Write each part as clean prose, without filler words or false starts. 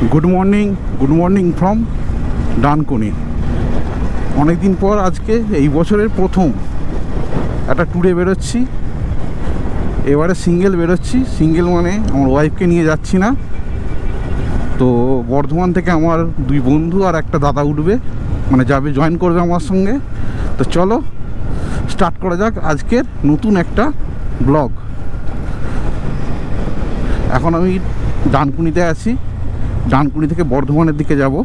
Good morning from Dankuni. অনেক দিন পর আজকে এই বছরের প্রথম একটা ট্যুরে বেরোচ্ছি। এবারে সিঙ্গেল বেরোচ্ছি। সিঙ্গেল মানে আমার ওয়াইফকে নিয়ে যাচ্ছি না। তো বর্ধমান থেকে আমার দুই বন্ধু আর একটা দাদা উঠবে, মানে যাবে, জয়েন করবে আমার সঙ্গে। তো চলো স্টার্ট করা যাক আজকের নতুন একটা ব্লগ। এখন আমি ডানকুনিতে আছি। ডানকুনি থেকে বর্ধমানের দিকে যাব।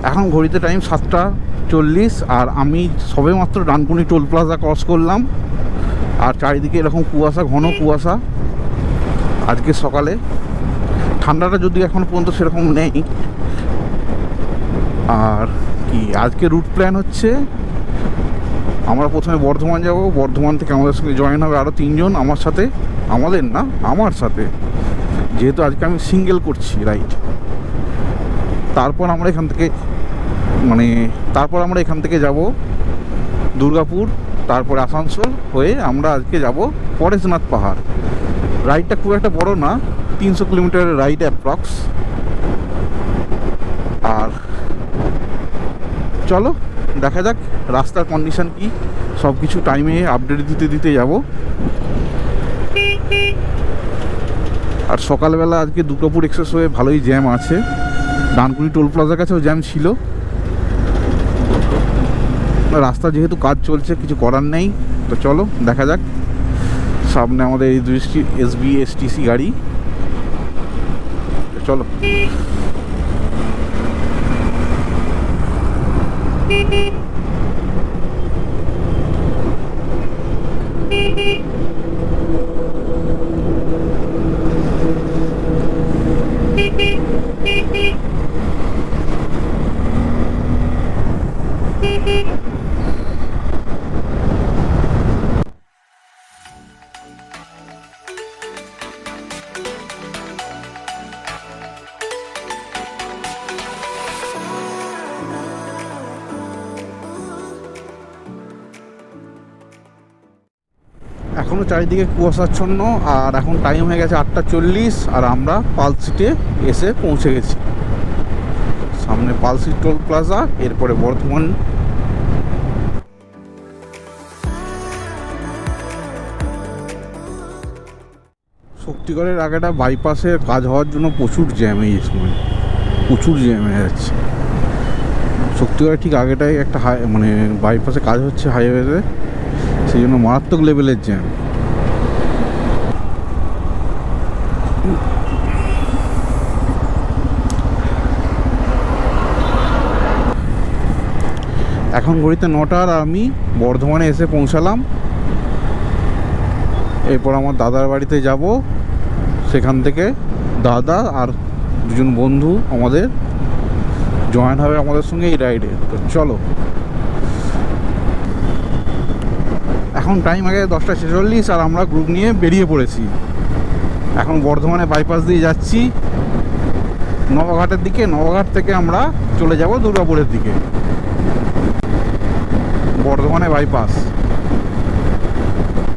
এখন ঘড়িতে টাইম 7:40 আর আমি সবেমাত্র ডানকুনি টোল প্লাজা ক্রস করলাম। আর চারিদিকে এরকম কুয়াশা, ঘন কুয়াশা আজকে সকালে। ঠান্ডাটা যদি এখন পর্যন্ত সেরকম নেই। আর কি আজকে রুট প্ল্যান হচ্ছে, আমরা প্রথমে বর্ধমান যাব। বর্ধমান থেকে আমাদের সঙ্গে জয়েন হবে আরও 3 জন আমার সাথে, আমাদের না আমার সাথে, যেহেতু আজকে আমি সিঙ্গেল করছি রাইড। তারপর আমরা এখান থেকে যাব দুর্গাপুর, তারপরে আসানসোল হয়ে আমরা আজকে যাব পরেশনাথ পাহাড়। রাইডটা খুব একটা বড় না, 300 কিলোমিটারের রাইড অ্যাপ্রক্স। আর চলো দেখা যাক রাস্তার কন্ডিশন কি, সব কিছু টাইমে আপডেট দিতে যাব। আর সকালবেলা আজকে দুর্গাপুর এক্সপ্রেসওয়ে ভালোই জ্যাম আছে। ডানকুনি টোল প্লাজার কাছেও জ্যাম ছিল। রাস্তা যেহেতু কাজ চলছে, কিছু করার নেই। তো চলো দেখা যাক। সামনে আমাদের এই SBSTC গাড়ি। চলো এখনও চারিদিকে কুয়াশাচ্ছন্ন। আর এখন টাইম হয়ে গেছে 8:40 আর আমরা পালসিটে এসে পৌঁছে গেছি। সামনে পালসিট টোল প্লাজা, এরপরে বর্ধমান। শক্তিগড়ের আগেটা বাইপাসের কাজ হওয়ার জন্য প্রচুর জ্যাম, এই সময় প্রচুর জ্যাম হয়ে যাচ্ছে। শক্তিগড়ের ঠিক আগেটাই একটা বাইপাসে কাজ হচ্ছে হাইওয়েতে, সেই জন্য মারাত্মক লেভেলের জ্যাম। এখন ঘড়িতে 9টা আর আমি বর্ধমানে এসে পৌঁছালাম। এরপর আমার দাদার বাড়িতে যাব। সেখান থেকে দাদা আর দুজন বন্ধু আমাদের জয়েন হবে আমাদের সঙ্গে এই রাইডে। তো চলো, এখন টাইম আগে 10:46 আর আমরা গ্রুপ নিয়ে বেরিয়ে পড়েছি। এখন বর্ধমানে বাইপাস দিয়ে যাচ্ছি নবাঘাটের দিকে। নবাঘাট থেকে আমরা চলে যাব দুর্গাপুরের দিকে। বর্ধমানে বাইপাস।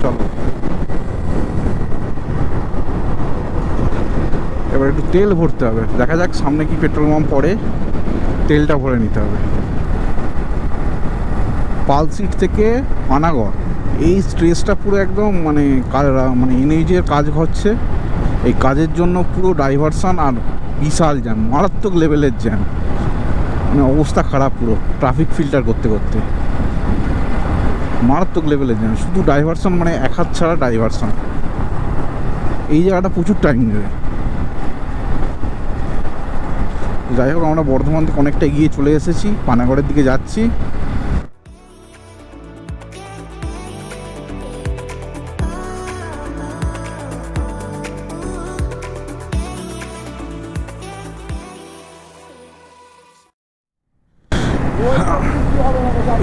চলো এবার একটু তেল ভরতে হবে। দেখা যাক সামনে কি পেট্রোল পাম্প পড়ে, তেলটা ভরে নিতে হবে। পালসিট থেকে পানাগড় এই স্ট্রেচটা পুরো একদম মানে এনএইচের কাজ হচ্ছে। এই কাজের জন্য পুরো ডাইভারশন আর বিশাল জ্যাম, মারাত্মক লেভেলের জ্যাম, মানে অবস্থা খারাপ। পুরো ট্রাফিক ফিল্টার করতে করতে মারাত্মক লেভেলের জ্যাম। শুধু ডাইভারশন, মানে এক হাত ছাড়া ডাইভারশন। এই জায়গাটা প্রচুর টাইম নেবে। যাই হোক, আমরা বর্ধমান থেকে অনেকটা এগিয়ে চলে এসেছি, পানাগড়ের দিকে যাচ্ছি।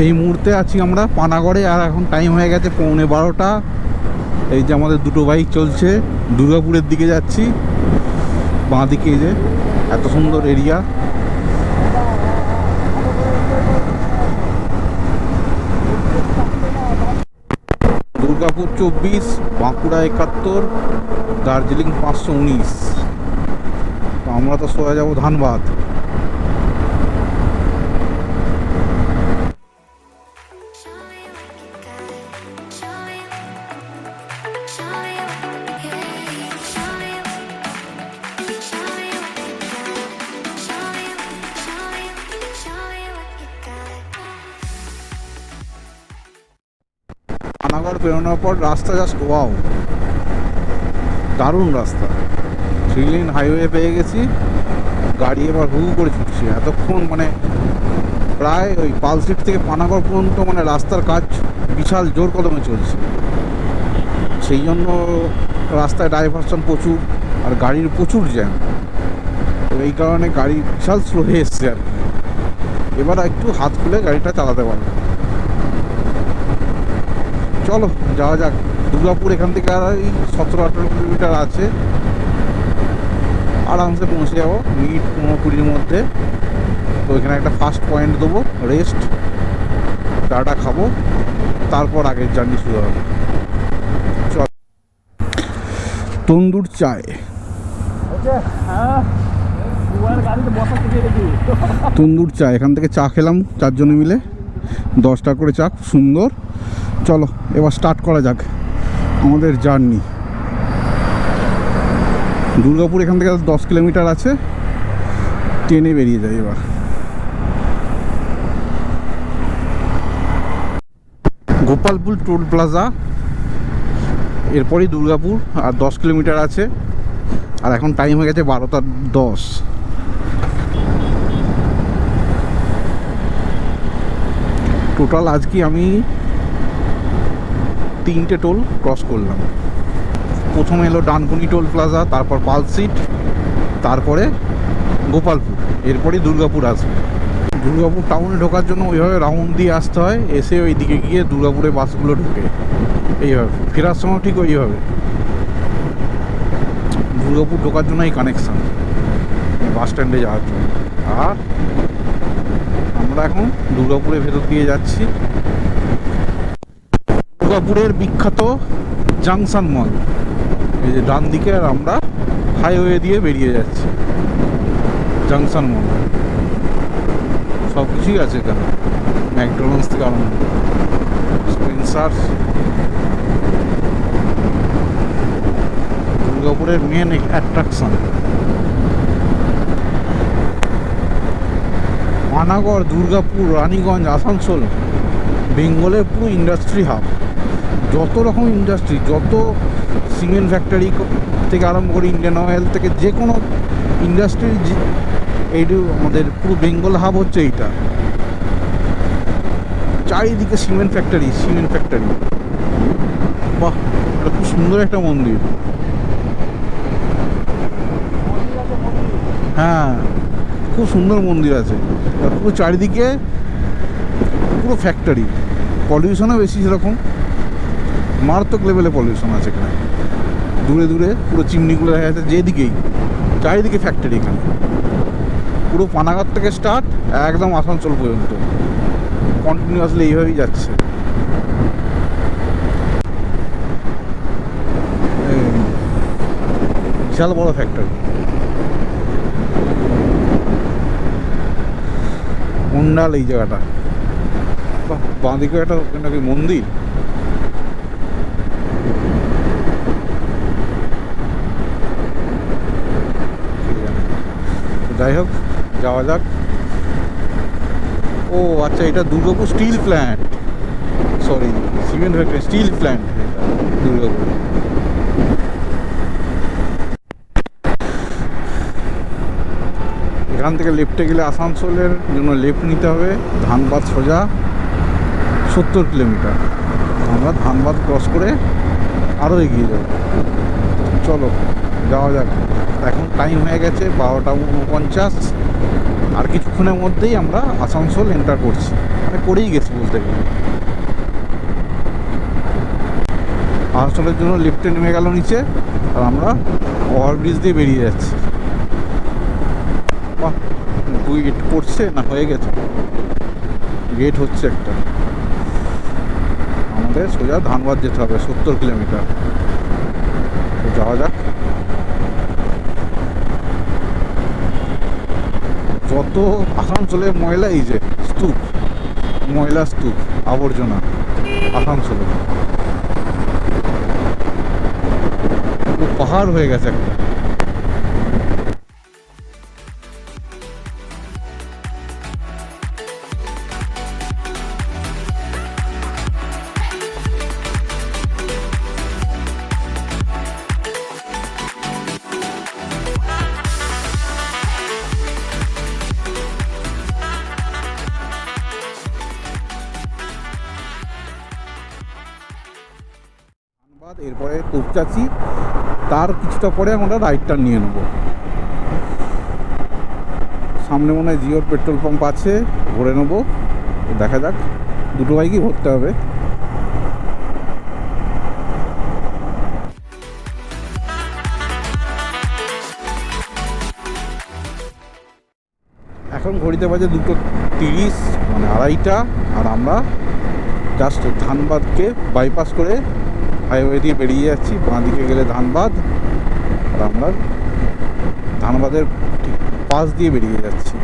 এই মুহূর্তে আছি আমরা পানাগড়ে। আর এখন টাইম হয়ে গেছে 11:15। এই যে আমাদের দুটো বাইক চলছে, দুর্গাপুরের দিকে যাচ্ছি। বাঁ দিকে এই যে এত সুন্দর এরিয়া। দুর্গাপুর 24, বাঁকুড়া 71, দার্জিলিং 519। আমরা তো সোজা যাবো ধানবাদ। পানাগড় বেরোনোর পর রাস্তা জাস্ট ওয়াও, দারুণ রাস্তা। 3 লেন হাইওয়ে পেয়ে গেছি, গাড়ি এবার হু করে ছুটছে। এতক্ষণ মানে প্রায় ওই পালসিট থেকে পানাগড় পর্যন্ত মানে রাস্তার কাজ বিশাল জোর কদমে চলছে। সেই জন্য রাস্তায় ডাইভারশন প্রচুর, আর গাড়ির প্রচুর জ্যাম। তো এই কারণে গাড়ি বিশাল স্লো হয়ে এসছে আর কি। এবার একটু হাত খুলে গাড়িটা চালাতে পারবে। চলো যাওয়া যাক। দুর্গাপুর এখান থেকে আর এই 17-18 কিলোমিটার আছে, আরামসে পৌঁছে যাবো মিনিট 15-20-র মধ্যে। তো এখানে একটা ফার্স্ট পয়েন্ট দেবো, রেস্ট, চাটা খাবো, তারপর আগের জার্নি শুরু হবে। চল, তন্দুর চায়, তন্দুর চা। এখান থেকে চা খেলাম 4 জনে মিলে, 10 টাকা করে চা, খুব সুন্দর। চলো এবার স্টার্ট করা যাক আমাদের জার্নি। দুর্গাপুর এখান থেকে 10 কিলোমিটার আছে, ট্রেনে বেরিয়ে যায় এবার। গোপালপুর টোল প্লাজা, এরপরই দুর্গাপুর, আর 10 কিলোমিটার আছে। আর এখন টাইম হয়ে গেছে 12:10। টোটাল আজকে আমি 3টে টোল ক্রস করলাম। প্রথমে এলো ডানকুনি টোল প্লাজা, তারপর পালসিট, তারপরে গোপালপুর, এরপরই দুর্গাপুর আসবে। দুর্গাপুর টাউনে ঢোকার জন্য ওইভাবে রাউন্ড দিয়ে আসতে হয়, এসে ওই দিকে গিয়ে দুর্গাপুরে বাসগুলো ঢোকে এইভাবে। ফেরার সময় ঠিক ওইভাবে। দুর্গাপুর ঢোকার জন্য এই কানেকশান বাস স্ট্যান্ডে যাওয়ার জন্য। আর আমরা এখন দুর্গাপুরের ভেতর দিয়ে যাচ্ছি। দুর্গাপুরের বিখ্যাত জাংশন মল, এই যে ডান দিকে, আর আমরা হাইওয়ে দিয়ে বেরিয়ে যাচ্ছি জাংশন মল। সব কিছুই আছে এখানে, ম্যাকডোনাল্ডস থেকে আরম্ভ করে স্পেন্সার। দুর্গাপুরের মেন অ্যাট্রাকশন। পানাগড়, দুর্গাপুর, রানীগঞ্জ, আসানসোল বেঙ্গলের পুরো ইন্ডাস্ট্রি হাব। যত রকম ইন্ডাস্ট্রি, যত সিমেন্ট ফ্যাক্টরি থেকে আরম্ভ করে ইন্ডিয়ান অয়েল থেকে যে কোনো ইন্ডাস্ট্রির, এইটা আমাদের পুরো বেঙ্গল হাব হচ্ছে এইটা। চারিদিকে সিমেন্ট ফ্যাক্টরি, সিমেন্ট ফ্যাক্টরি। বাহ, এটা খুব সুন্দর একটা মন্দির। হ্যাঁ, খুব সুন্দর মন্দির আছে। পুরো চারিদিকে পুরো ফ্যাক্টরি, পলিউশনও বেশি সেরকম, মারাত্মক লেভেলে পলিউশন আছে এখানে। দূরে দূরে পুরো চিমনিগুলো দেখা যাচ্ছে, যেদিকেই চারিদিকে ফ্যাক্টরি। এখানে পুরো পানাগড় থেকে স্টার্ট একদম আসানসোল পর্যন্ত কন্টিনিউয়াসলি এইভাবেই যাচ্ছে। বিশাল বড় ফ্যাক্টরি। মুন্ডাল এই জায়গাটা। বাঁ দিকে একটা নাকি মন্দির। যাই হোক, যাওয়া যাক। ও আচ্ছা, এটা Durgapur steel plant, sorry cement factory, steel plant Durgapur. এখান থেকে লেফটে গেলে আসানসোলের জন্য লেফট নিতে হবে, ধানবাদ সোজা 70 কিলোমিটার। আমরা ধানবাদ ক্রস করে আরও এগিয়ে যাব। চলো যাওয়া যাক। এখন টাইম হয়ে গেছে 12:49। আর কিছুক্ষণের মধ্যেই আমরা আসানসোল এন্টার করছি, মানে করেই গেছি বলতে গেলে। আসানসোলের জন্য লেফটে নেমে গেল নিচে, আর আমরা ওভারব্রিজ দিয়ে বেরিয়ে যাচ্ছি। বাহ, গেট পড়ছে না, হয়ে গেছে, গেট হচ্ছে একটা। আমাদের সোজা ধানবাদ যেতে হবে 70 কিলোমিটার। যাওয়া যাক। যত আসানসোলের ময়লা, এই যে স্তূপ, ময়লা স্তূপ, আবর্জনা আসানসোলে পাহাড় হয়ে গেছে একটা। এরপরে তুপচাচি, তার কিছুটা পরে আমরা রাইট টার্ন নিয়ে নেব। সামনে মনে হয় জিওর পেট্রোল পাম্প আছে, ভরে নেবো। দেখা যাক, দুটো বাইকই ভরতে হবে। এখন ঘড়িতে বাজে 2:30, মানে 2:30, আর আমরা জাস্ট ধানবাদকে বাইপাস করে হাইওয়ে দিয়ে বেরিয়ে যাচ্ছি। বাঁ দিকে গেলে ধানবাদ, আর আমরা ধানবাদের ঠিক পাশ দিয়ে বেরিয়ে যাচ্ছি।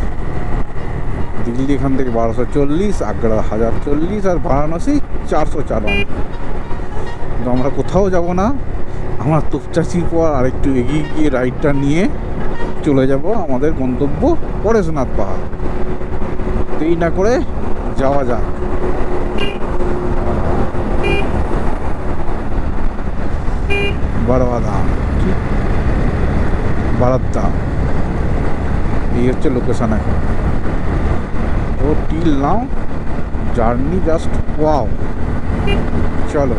দিল্লি এখান থেকে 1240, আগ্রা 1040, আর বারাণসী 454। তো আমরা কোথাও যাব না, আমরা তুপচাচির পর আরেকটু এগিয়ে গিয়ে রাইডটা নিয়ে চলে যাব আমাদের গন্তব্য পরেশনাথ পাহাড়। দেরি না করে যাওয়া যাক। বারোয়াধাম, বারাদ্দাম, এই হচ্ছে লোকেশন। এখন তো till now journey just wow. চলো,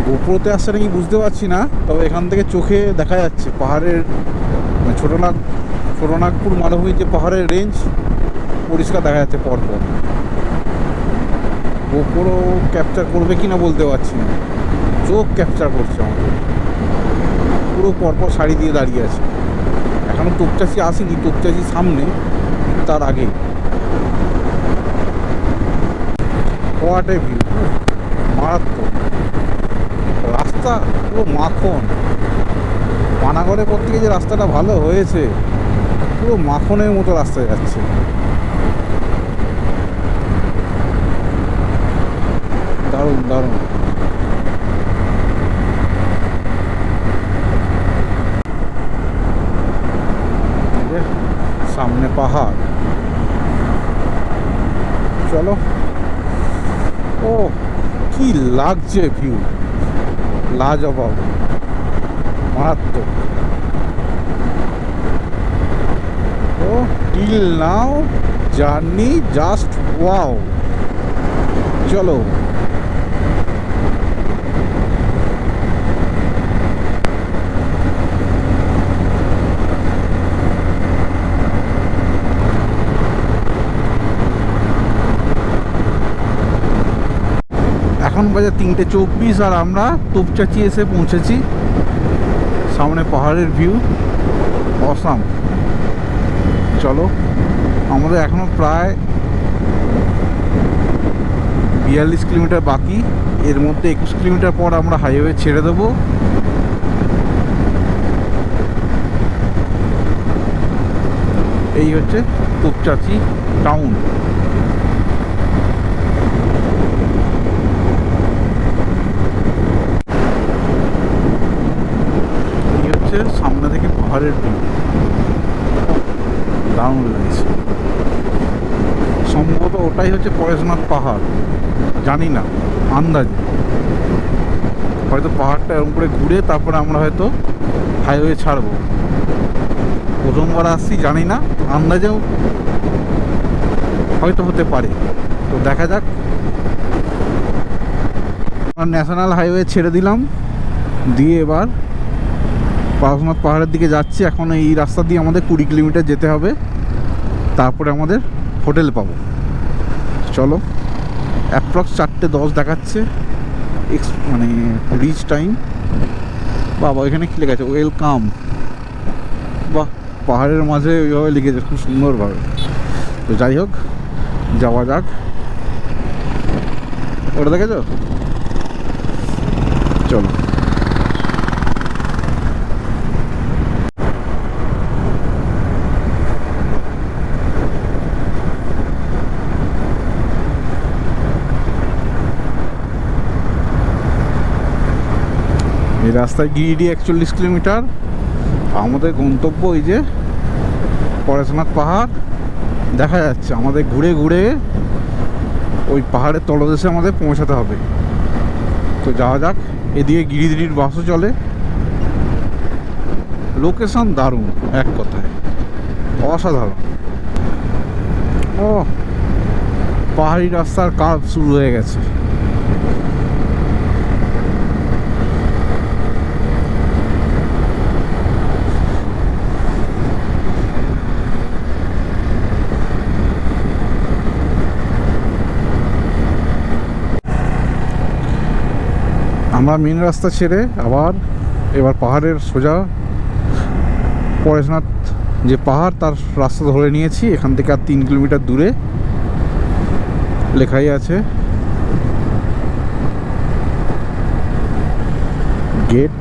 গোপুরতে আসছে নাকি বুঝতে পারছি না, তবে এখান থেকে চোখে দেখা যাচ্ছে পাহাড়ের ছোটনাগপুর মালভূমির যে পাহাড়ের রেঞ্জ পরিষ্কার দেখা যাচ্ছে পরপর। গোপুরও ক্যাপচার করবে কিনা বলতে পারছি না, চোখ ক্যাপচার করছে আমাদের। পুরো পরপর সারি দিয়ে দাঁড়িয়ে আছে। এখনও তুপচাচি আসেনি, তুপচাচি সামনে, তার আগে হোয়াটে ভিউ, মারাত্মক রাস্তা, পুরো মাখন। পানাগড়ের পর থেকে যে রাস্তাটা ভালো হয়েছে, পুরো মাখনের মতো রাস্তায় যাচ্ছে। দারুণ দারুণ। সামনে পাহাড়, চলো। ও কি লাগছে ভিউ, লাজবাব, মারাত্মক। ও till now journey just wow. চলো, এখন বাজে 3:24, আর আমরা তুপচাচি এসে পৌঁছেছি। সামনে পাহাড়ের ভিউ অসাম। চলো, আমাদের এখনো প্রায় 42 কিলোমিটার বাকি। এর মধ্যে 21 কিলোমিটার পর আমরা হাইওয়ে ছেড়ে দেবো। এই হচ্ছে তুপচাচি টাউন। সামনে থেকে পাহাড়ের ভিউ দারুণ লাগছে। সম্ভবত ওটাই হচ্ছে পরেশনাথ পাহাড়, জানি না, আন্দাজে। হয়তো পাহাড়টা এরকম করে ঘুরে তারপরে আমরা হয়তো হাইওয়ে ছাড়বো। প্রথমবার আসছি, জানি না, আন্দাজেও হয়তো হতে পারে। তো দেখা যাক। ন্যাশনাল হাইওয়ে ছেড়ে দিলাম, দিয়ে এবার পরেশনাথ পাহাড়ের দিকে যাচ্ছি। এখন এই রাস্তা দিয়ে আমাদের 20 কিলোমিটার যেতে হবে, তারপরে আমাদের হোটেল পাবো। চলো, অ্যাপ্রক্স 4:10 দেখাচ্ছে মানে রিচ টাইম। বাবা, এখানে কি লেখা আছে, ওয়েলকাম। বাহ, পাহাড়ের মাঝে ওইভাবে লিখেছে খুব সুন্দরভাবে। তো যাই হোক, যাওয়া যাক। ওটা দেখেছো? চলো। এই রাস্তায় গিরিডি 41 কিলোমিটার। আমাদের গন্তব্য এই যে পরেশনাথ পাহাড় দেখা যাচ্ছে। আমাদের ঘুরে ঘুরে ওই পাহাড়ের তলদেশে আমাদের পৌঁছাতে হবে। তো যাওয়া যাক। এদিকে গিরিডির বাসও চলে। লোকেশন দারুণ, এক কথায় অসাধারণ। ও পাহাড়ি রাস্তার কাজ শুরু হয়ে গেছে। আমরা মেন রাস্তা ছেড়ে এবার পাহাড়ের সোজা পরেশনাথ যে পাহাড় তার রাস্তা ধরে নিয়েছি। এখান থেকে আর 3 কিলোমিটার দূরে লেখাই আছে গেট